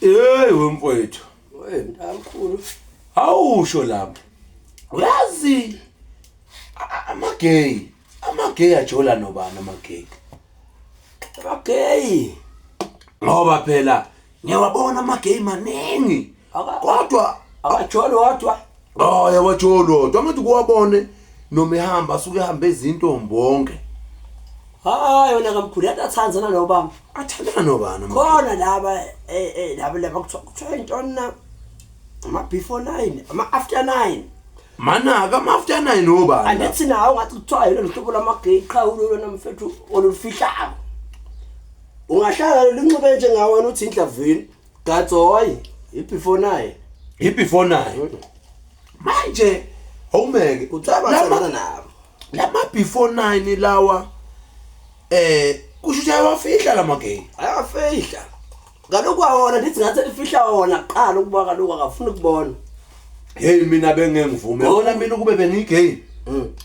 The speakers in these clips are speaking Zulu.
Hey wemfowethu. Mntamkhulu. Awusho lapha. Uyazi amagay ajola nobani amagay. Okay. Ngoba phela ngiyawabona amagay maningi. Kodwa akajolo wodwa. Yabajolo kodwa ngathi kuwabone noma ehamba asuke ehamba ezintombi bonke. Hayi wena kamkhulu yatathanzana nobaba. Athandana nobani Khona laba kuthiwa intona ama before 9 ama after 9. Manaka ama after 9 nobani. Andithi nawo ngathi kuthiwa yilo lihlobo lamagay qhawulo namfethu olufihlayo. Ungahlala linxibe nje ngawona uthi indlavini gatsoyi before 9. Before 9. Manje awumeke uthaba nabo. Lama before 9 lawa kusho ukuthi ayawafihla lamagay. Ayafihla. Kaloku kwawona ndithi ngathi lifihla wona qala ukuba kaloku akafuni ukubona. Hey mina bengengivume. Wona mina kube bengigay.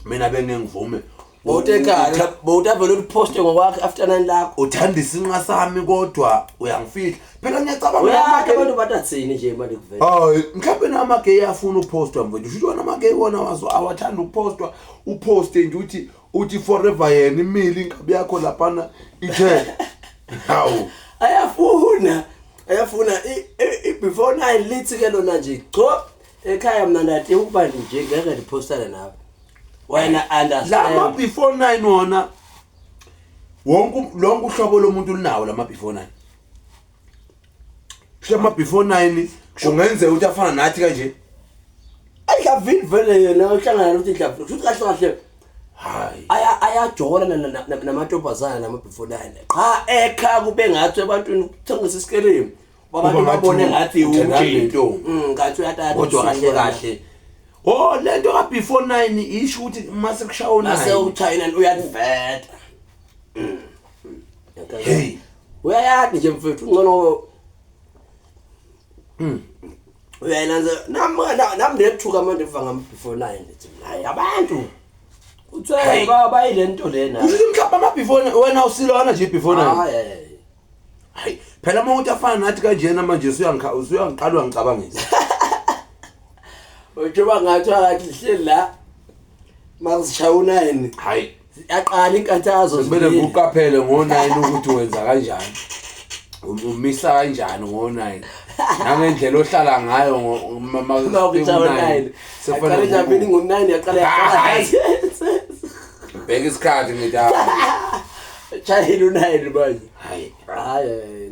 Mina bengengivume. Bowutekala, bowutavela uposte ngokwakhe after 9 lakho. Uthanda isinqa sami kodwa uyangifihla. Phela ngiyacabanga uyakhe abantu batathini nje manje kuvela. Hayi, mhlawumbe namagay afuna upostwa mfowethu. Usho wona amagay wona wazo awathanda upostwa, uposte nje uthi forever yena imili inkabi yakho laphana ithe. Hawu. Ayafuna before 9 lithi ke lona nje cho ekhaya mina ndathi ukuba nje ngeke ngipostane nawe. Wena understand. Lama before 9 wona lonke uhlobo lomuntu linawo lama before 9. Shema before 9 kungenze ukuthi afana nathi kanje. Ayikavini vele yena uhlangana nokuthi indlavu. Kusho kahle kahle. Hayi. Ayajola namantombazana nama before 9. Qha ekha kube ngathi abantu ukuthengisa isikelemu. Abantu babone ngathi unjinto. Ngathi uyathatha kodwa kahle. Oh lento ka before 9 isho ukuthi mase kushawo 9. Mase uthayina uyadiveta. Hey. Uyayathi nje mfethu ngcono. Uyayenza nami ndethuka manje mva ngam before 9 lithi hayi abantu. Uthe baba ilento lena. Uthi mhlawumbe ama before wena usilona nje before 9. Hayi phela uma uthi afana nathi kanjena manje usuyangiqalwa ngicabangisa. Ujoba ngathi akathi hleli la masishawu 9. Hayi yaqala inkathazo kumele uqaphele ngo9 ukuthi wenza kanjani. Umisa kanjani ngo9. Nangendlela ohlala ngayo mama ngo9. Sefana nje ngo9 yaqala bheka isikhathi ngithi chayela u9 manje. Hayi.